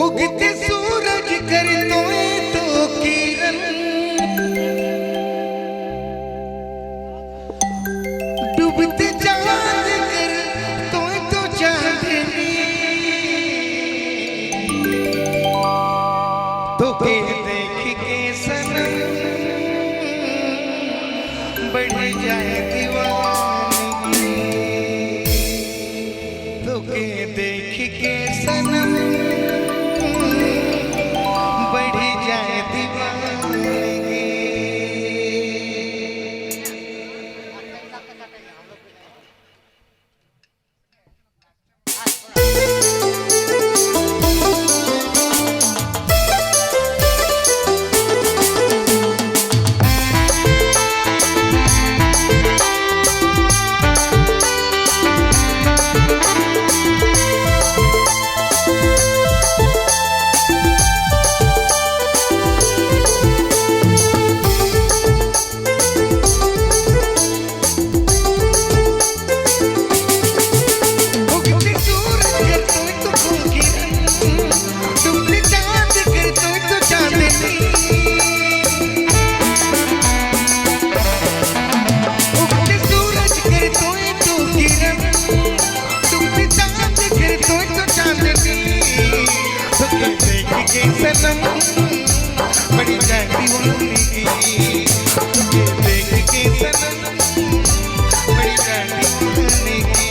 उगते सूरज कर तो किरण, डूबते चांद कर तो चांदनी, तो के देख के सनम बढ़ जाए दीवानगी, तो के देख के सनम बढ़ी जाए दीवानगी। सनम बड़ी जाए दीवानगी, देख के सनम बड़ी जाए दीवानगी।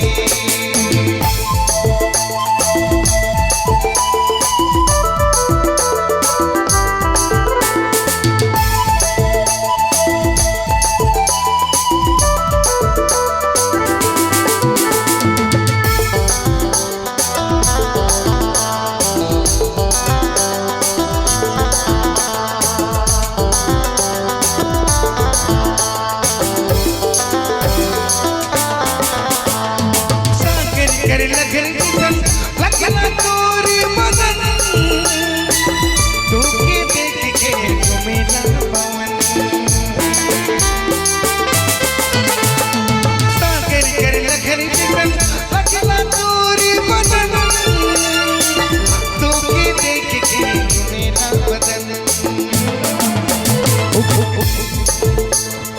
लगना तोरी मदन, तू के देख के मेरा पवन, सागर कर लगन लगना तोरी मदन, तू के देख के मेरा बदन,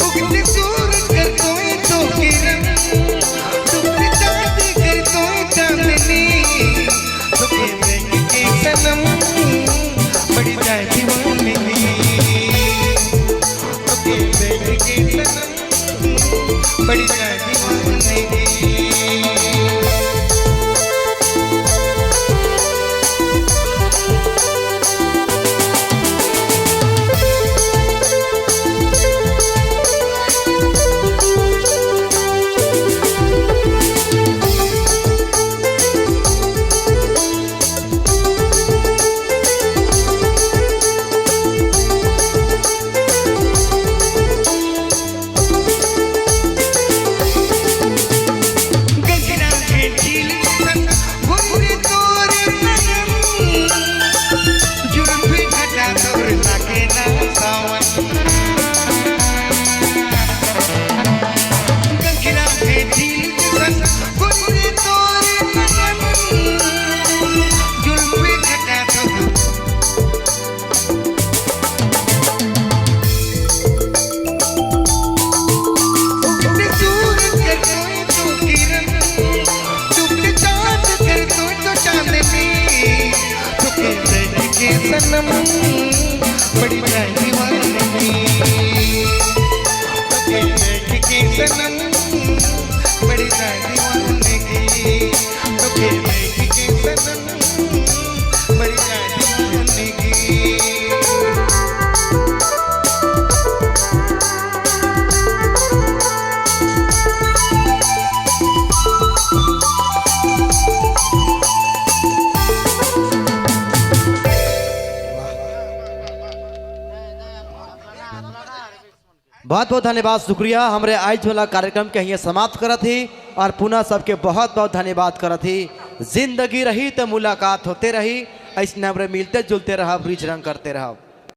उगते सूरज कर तो किरण, डूबते चांद कर तो चांदनी, तो के देख के सनम बड़ी जाए दीवानगी, तो के देख के सनम बड़ी जाए दीवानगी। सनम बड़ी जाए दीवानगी, देख के सनम बड़ी जाए दीवानगी, देख के सनम बड़ी जाए दीवानगी। बहुत बहुत धन्यवाद, शुक्रिया। हमारे आज वाला कार्यक्रम के यहाँ समाप्त करत ही और पुनः सबके बहुत बहुत धन्यवाद करत ही। जिंदगी रही तो मुलाकात होते रही, ऐसे हमारे मिलते जुलते रहा, ब्रिज रंग करते रहा।